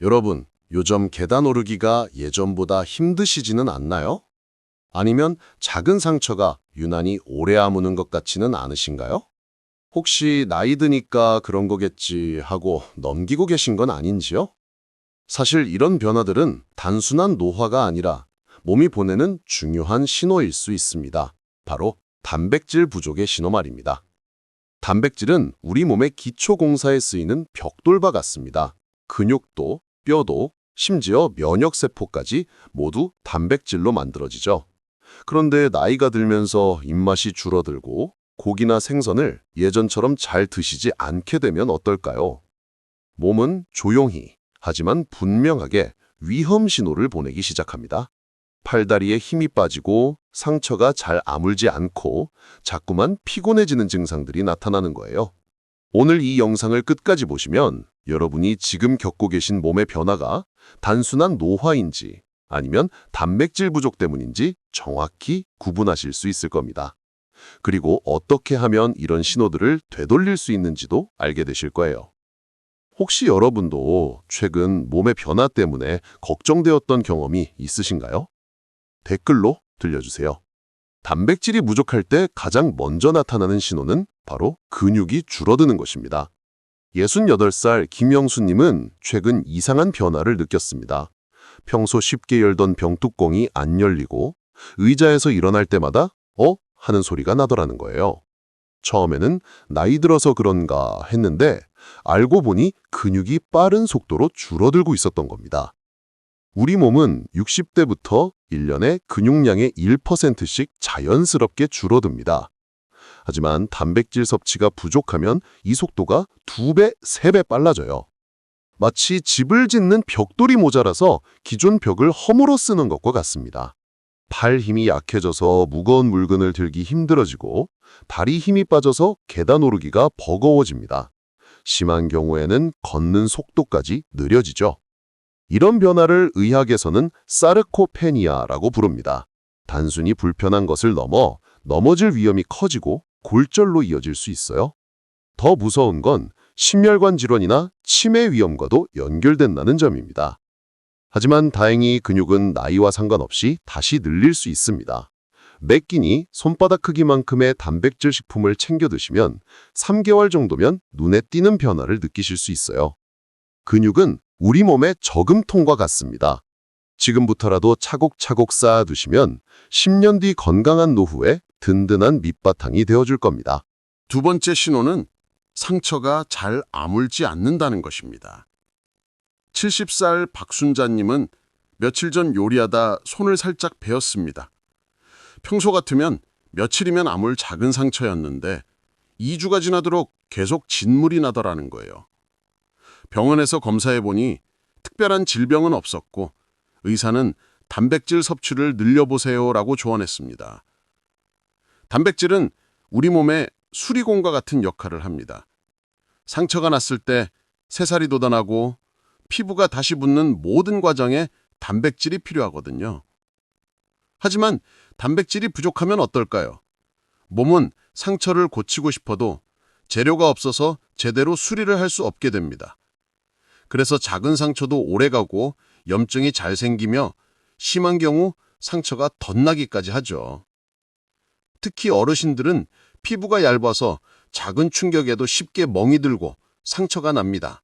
여러분, 요즘 계단 오르기가 예전보다 힘드시지는 않나요? 아니면 작은 상처가 유난히 오래 아무는 것 같지는 않으신가요? 혹시 나이 드니까 그런 거겠지 하고 넘기고 계신 건 아닌지요? 사실 이런 변화들은 단순한 노화가 아니라 몸이 보내는 중요한 신호일 수 있습니다. 바로 단백질 부족의 신호 말입니다. 단백질은 우리 몸의 기초 공사에 쓰이는 벽돌과 같습니다. 근육도, 뼈도, 심지어 면역세포까지 모두 단백질로 만들어지죠. 그런데 나이가 들면서 입맛이 줄어들고 고기나 생선을 예전처럼 잘 드시지 않게 되면 어떨까요? 몸은 조용히, 하지만 분명하게 위험 신호를 보내기 시작합니다. 팔다리에 힘이 빠지고 상처가 잘 아물지 않고 자꾸만 피곤해지는 증상들이 나타나는 거예요. 오늘 이 영상을 끝까지 보시면 여러분이 지금 겪고 계신 몸의 변화가 단순한 노화인지 아니면 단백질 부족 때문인지 정확히 구분하실 수 있을 겁니다. 그리고 어떻게 하면 이런 신호들을 되돌릴 수 있는지도 알게 되실 거예요. 혹시 여러분도 최근 몸의 변화 때문에 걱정되었던 경험이 있으신가요? 댓글로 들려주세요. 단백질이 부족할 때 가장 먼저 나타나는 신호는 바로 근육이 줄어드는 것입니다. 68살 김영수님은 최근 이상한 변화를 느꼈습니다. 평소 쉽게 열던 병뚜껑이 안 열리고 의자에서 일어날 때마다 하는 소리가 나더라는 거예요. 처음에는 나이 들어서 그런가 했는데 알고 보니 근육이 빠른 속도로 줄어들고 있었던 겁니다. 우리 몸은 60대부터 1년에 근육량의 1%씩 자연스럽게 줄어듭니다. 하지만 단백질 섭취가 부족하면 이 속도가 2배, 3배 빨라져요. 마치 집을 짓는 벽돌이 모자라서 기존 벽을 허물어 쓰는 것과 같습니다. 팔 힘이 약해져서 무거운 물건을 들기 힘들어지고 다리 힘이 빠져서 계단 오르기가 버거워집니다. 심한 경우에는 걷는 속도까지 느려지죠. 이런 변화를 의학에서는 사르코페니아라고 부릅니다. 단순히 불편한 것을 넘어 넘어질 위험이 커지고 골절로 이어질 수 있어요. 더 무서운 건 심혈관 질환이나 치매 위험과도 연결된다는 점입니다. 하지만 다행히 근육은 나이와 상관없이 다시 늘릴 수 있습니다. 매 끼니 손바닥 크기만큼의 단백질 식품을 챙겨 드시면 3개월 정도면 눈에 띄는 변화를 느끼실 수 있어요. 근육은 우리 몸의 저금통과 같습니다. 지금부터라도 차곡차곡 쌓아두시면 10년 뒤 건강한 노후에 든든한 밑바탕이 되어줄 겁니다. 두 번째 신호는 상처가 잘 아물지 않는다는 것입니다. 70살 박순자님은 며칠 전 요리하다 손을 살짝 베었습니다. 평소 같으면 며칠이면 아물 작은 상처였는데 2주가 지나도록 계속 진물이 나더라는 거예요. 병원에서 검사해보니 특별한 질병은 없었고 의사는 단백질 섭취를 늘려보세요라고 조언했습니다. 단백질은 우리 몸의 수리공과 같은 역할을 합니다. 상처가 났을 때 새살이 돋아나고 피부가 다시 붙는 모든 과정에 단백질이 필요하거든요. 하지만 단백질이 부족하면 어떨까요? 몸은 상처를 고치고 싶어도 재료가 없어서 제대로 수리를 할 수 없게 됩니다. 그래서 작은 상처도 오래가고 염증이 잘 생기며 심한 경우 상처가 덧나기까지 하죠. 특히 어르신들은 피부가 얇아서 작은 충격에도 쉽게 멍이 들고 상처가 납니다.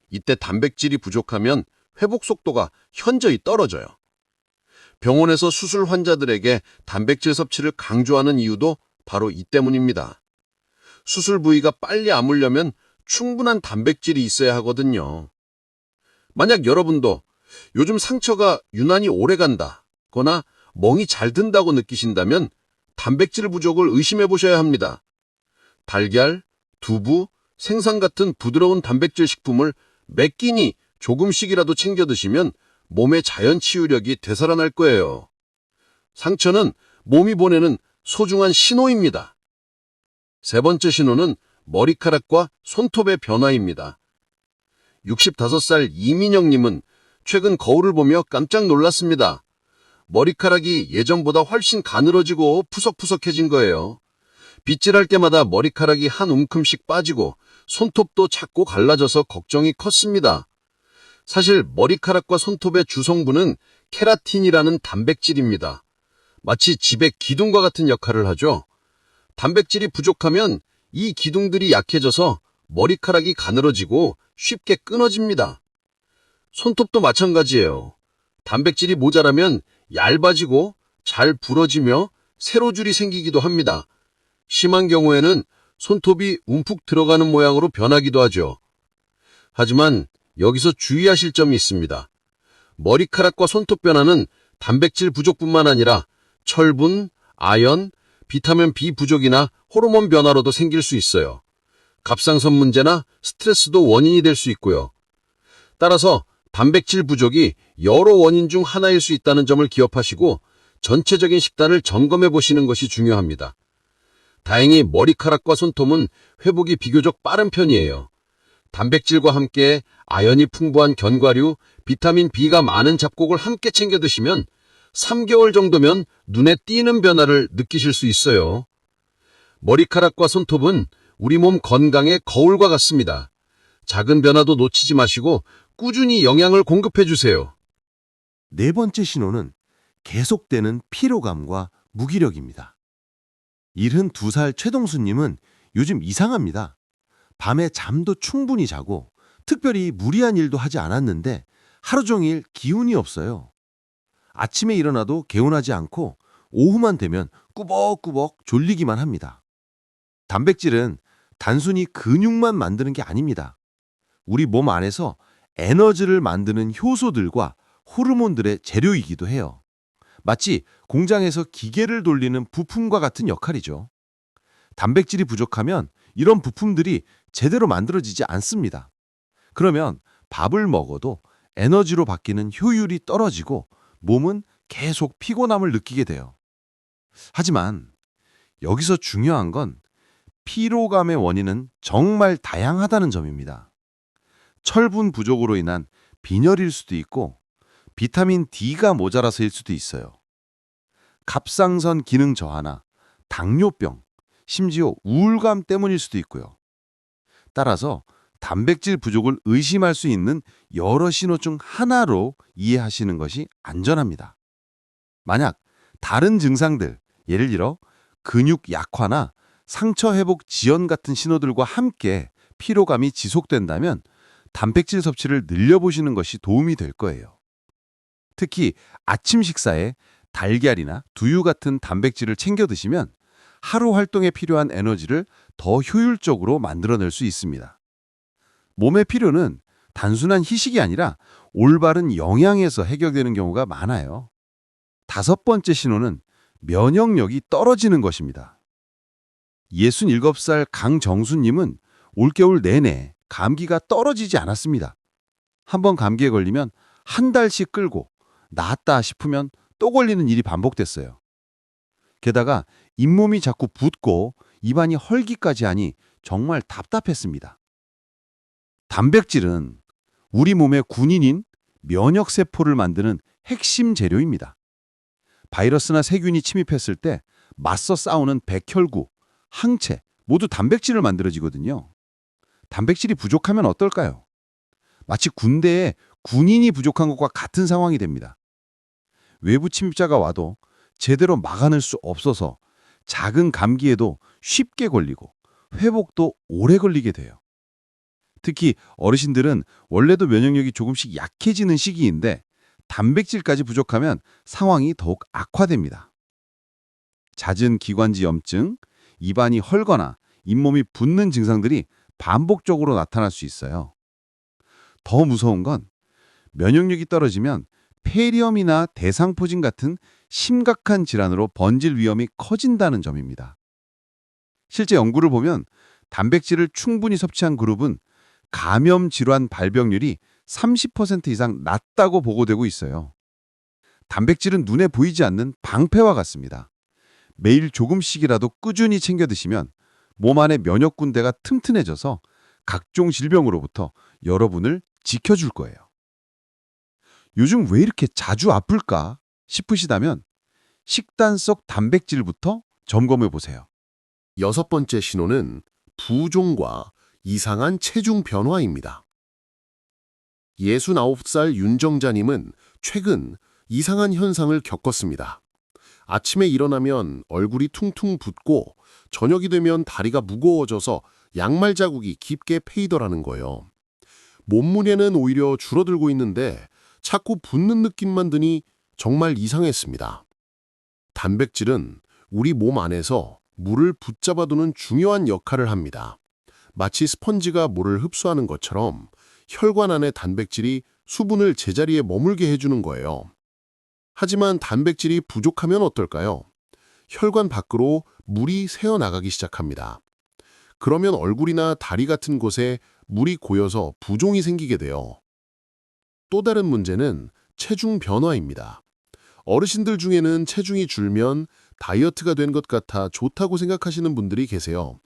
이때 단백질이 부족하면 회복 속도가 현저히 떨어져요. 병원에서 수술 환자들에게 단백질 섭취를 강조하는 이유도 바로 이 때문입니다. 수술 부위가 빨리 아물려면 충분한 단백질이 있어야 하거든요. 만약 여러분도 요즘 상처가 유난히 오래 간다거나 멍이 잘 든다고 느끼신다면 단백질 부족을 의심해 보셔야 합니다. 달걀, 두부, 생선 같은 부드러운 단백질 식품을 매 끼니 조금씩이라도 챙겨 드시면 몸의 자연 치유력이 되살아날 거예요. 상처는 몸이 보내는 소중한 신호입니다. 세 번째 신호는 머리카락과 손톱의 변화입니다. 65살 이민영님은 최근 거울을 보며 깜짝 놀랐습니다. 머리카락이 예전보다 훨씬 가늘어지고 푸석푸석해진 거예요. 빗질할 때마다 머리카락이 한 움큼씩 빠지고 손톱도 작고 갈라져서 걱정이 컸습니다. 사실 머리카락과 손톱의 주성분은 케라틴이라는 단백질입니다. 마치 집의 기둥과 같은 역할을 하죠. 단백질이 부족하면 이 기둥들이 약해져서 머리카락이 가늘어지고 쉽게 끊어집니다. 손톱도 마찬가지예요. 단백질이 모자라면 얇아지고 잘 부러지며 세로줄이 생기기도 합니다. 심한 경우에는 손톱이 움푹 들어가는 모양으로 변하기도 하죠. 하지만 여기서 주의하실 점이 있습니다. 머리카락과 손톱 변화는 단백질 부족뿐만 아니라 철분, 아연, 비타민 B 부족이나 호르몬 변화로도 생길 수 있어요. 갑상선 문제나 스트레스도 원인이 될 수 있고요. 따라서 단백질 부족이 여러 원인 중 하나일 수 있다는 점을 기억하시고 전체적인 식단을 점검해 보시는 것이 중요합니다. 다행히 머리카락과 손톱은 회복이 비교적 빠른 편이에요. 단백질과 함께 아연이 풍부한 견과류, 비타민 B가 많은 잡곡을 함께 챙겨 드시면 3개월 정도면 눈에 띄는 변화를 느끼실 수 있어요. 머리카락과 손톱은 우리 몸 건강의 거울과 같습니다. 작은 변화도 놓치지 마시고 꾸준히 영양을 공급해 주세요. 네 번째 신호는 계속되는 피로감과 무기력입니다. 72살 최동수님은 요즘 이상합니다. 밤에 잠도 충분히 자고 특별히 무리한 일도 하지 않았는데 하루 종일 기운이 없어요. 아침에 일어나도 개운하지 않고 오후만 되면 꾸벅꾸벅 졸리기만 합니다. 단백질은 단순히 근육만 만드는 게 아닙니다. 우리 몸 안에서 에너지를 만드는 효소들과 호르몬들의 재료이기도 해요. 마치 공장에서 기계를 돌리는 부품과 같은 역할이죠. 단백질이 부족하면 이런 부품들이 제대로 만들어지지 않습니다. 그러면 밥을 먹어도 에너지로 바뀌는 효율이 떨어지고 몸은 계속 피곤함을 느끼게 돼요. 하지만 여기서 중요한 건 피로감의 원인은 정말 다양하다는 점입니다. 철분 부족으로 인한 빈혈일 수도 있고 비타민 D가 모자라서일 수도 있어요. 갑상선 기능 저하나 당뇨병, 심지어 우울감 때문일 수도 있고요. 따라서 단백질 부족을 의심할 수 있는 여러 신호 중 하나로 이해하시는 것이 안전합니다. 만약 다른 증상들, 예를 들어 근육 약화나 상처 회복 지연 같은 신호들과 함께 피로감이 지속된다면 단백질 섭취를 늘려보시는 것이 도움이 될 거예요. 특히 아침 식사에 달걀이나 두유 같은 단백질을 챙겨 드시면 하루 활동에 필요한 에너지를 더 효율적으로 만들어낼 수 있습니다. 몸의 피로는 단순한 희식이 아니라 올바른 영양에서 해결되는 경우가 많아요. 다섯 번째 신호는 면역력이 떨어지는 것입니다. 67살 강정수님은 올겨울 내내 감기가 떨어지지 않았습니다. 한번 감기에 걸리면 한 달씩 끌고 낫다 싶으면 또 걸리는 일이 반복됐어요. 게다가 잇몸이 자꾸 붓고 입안이 헐기까지 하니 정말 답답했습니다. 단백질은 우리 몸의 군인인 면역세포를 만드는 핵심 재료입니다. 바이러스나 세균이 침입했을 때 맞서 싸우는 백혈구, 항체 모두 단백질을 만들어지거든요. 단백질이 부족하면 어떨까요? 마치 군대에 군인이 부족한 것과 같은 상황이 됩니다. 외부 침입자가 와도 제대로 막아낼 수 없어서 작은 감기에도 쉽게 걸리고 회복도 오래 걸리게 돼요. 특히 어르신들은 원래도 면역력이 조금씩 약해지는 시기인데 단백질까지 부족하면 상황이 더욱 악화됩니다. 잦은 기관지 염증, 입안이 헐거나 잇몸이 붓는 증상들이 반복적으로 나타날 수 있어요. 더 무서운 건 면역력이 떨어지면 폐렴이나 대상포진 같은 심각한 질환으로 번질 위험이 커진다는 점입니다. 실제 연구를 보면 단백질을 충분히 섭취한 그룹은 감염 질환 발병률이 30% 이상 낮다고 보고되고 있어요. 단백질은 눈에 보이지 않는 방패와 같습니다. 매일 조금씩이라도 꾸준히 챙겨 드시면 몸 안의 면역 군대가 튼튼해져서 각종 질병으로부터 여러분을 지켜줄 거예요. 요즘 왜 이렇게 자주 아플까 싶으시다면 식단 속 단백질부터 점검해 보세요. 여섯 번째 신호는 부종과 이상한 체중 변화입니다. 69살 윤정자님은 최근 이상한 현상을 겪었습니다. 아침에 일어나면 얼굴이 퉁퉁 붓고 저녁이 되면 다리가 무거워져서 양말 자국이 깊게 패이더라는 거예요. 몸무게는 오히려 줄어들고 있는데 자꾸 붓는 느낌만 드니 정말 이상했습니다. 단백질은 우리 몸 안에서 물을 붙잡아두는 중요한 역할을 합니다. 마치 스펀지가 물을 흡수하는 것처럼 혈관 안의 단백질이 수분을 제자리에 머물게 해주는 거예요. 하지만 단백질이 부족하면 어떨까요? 혈관 밖으로 물이 새어나가기 시작합니다. 그러면 얼굴이나 다리 같은 곳에 물이 고여서 부종이 생기게 돼요. 또 다른 문제는 체중 변화입니다. 어르신들 중에는 체중이 줄면 다이어트가 된 것 같아 좋다고 생각하시는 분들이 계세요.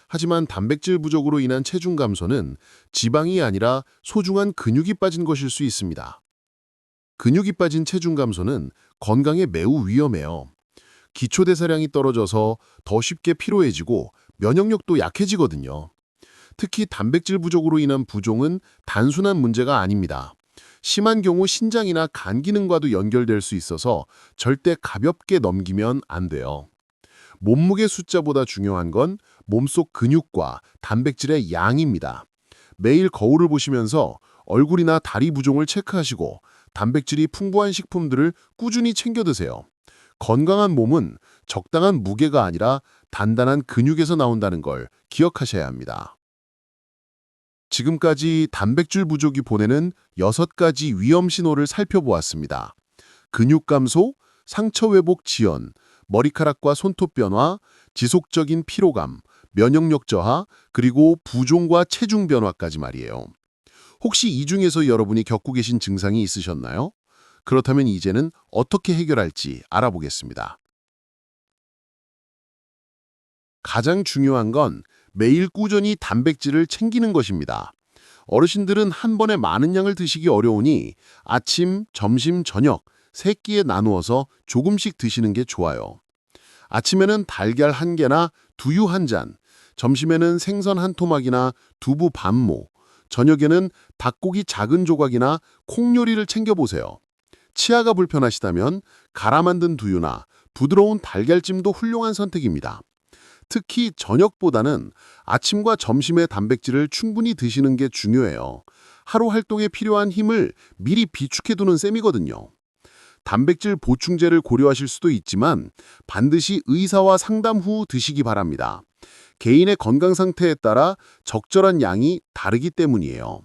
하지만 단백질 부족으로 인한 체중 감소는 지방이 아니라 소중한 근육이 빠진 것일 수 있습니다. 근육이 빠진 체중 감소는 건강에 매우 위험해요. 기초대사량이 떨어져서 더 쉽게 피로해지고 면역력도 약해지거든요. 특히 단백질 부족으로 인한 부종은 단순한 문제가 아닙니다. 심한 경우 신장이나 간 기능과도 연결될 수 있어서 절대 가볍게 넘기면 안 돼요. 몸무게 숫자보다 중요한 건 몸속 근육과 단백질의 양입니다. 매일 거울을 보시면서 얼굴이나 다리 부종을 체크하시고 단백질이 풍부한 식품들을 꾸준히 챙겨 드세요. 건강한 몸은 적당한 무게가 아니라 단단한 근육에서 나온다는 걸 기억하셔야 합니다. 지금까지 단백질 부족이 보내는 6가지 위험 신호를 살펴보았습니다. 근육 감소, 상처 회복 지연, 머리카락과 손톱 변화, 지속적인 피로감, 면역력 저하, 그리고 부종과 체중 변화까지 말이에요. 혹시 이 중에서 여러분이 겪고 계신 증상이 있으셨나요? 그렇다면 이제는 어떻게 해결할지 알아보겠습니다. 가장 중요한 건 매일 꾸준히 단백질을 챙기는 것입니다. 어르신들은 한 번에 많은 양을 드시기 어려우니 아침, 점심, 저녁 3끼에 나누어서 조금씩 드시는 게 좋아요. 아침에는 달걀 1개나 두유 1잔, 점심에는 생선 1토막이나 두부 반모, 저녁에는 닭고기 작은 조각이나 콩 요리를 챙겨보세요. 치아가 불편하시다면 갈아 만든 두유나 부드러운 달걀찜도 훌륭한 선택입니다. 특히 저녁보다는 아침과 점심의 단백질을 충분히 드시는 게 중요해요. 하루 활동에 필요한 힘을 미리 비축해두는 셈이거든요. 단백질 보충제를 고려하실 수도 있지만 반드시 의사와 상담 후 드시기 바랍니다. 개인의 건강 상태에 따라 적절한 양이 다르기 때문이에요.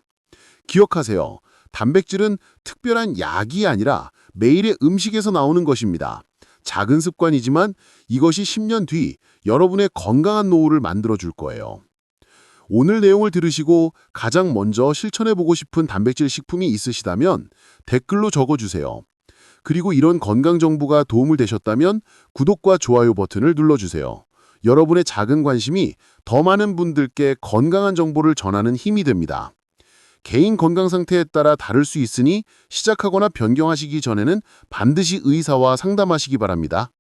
기억하세요. 단백질은 특별한 약이 아니라 매일의 음식에서 나오는 것입니다. 작은 습관이지만 이것이 10년 뒤 여러분의 건강한 노후를 만들어줄 거예요. 오늘 내용을 들으시고 가장 먼저 실천해보고 싶은 단백질 식품이 있으시다면 댓글로 적어주세요. 그리고 이런 건강 정보가 도움을 되셨다면 구독과 좋아요 버튼을 눌러주세요. 여러분의 작은 관심이 더 많은 분들께 건강한 정보를 전하는 힘이 됩니다. 개인 건강 상태에 따라 다를 수 있으니 시작하거나 변경하시기 전에는 반드시 의사와 상담하시기 바랍니다.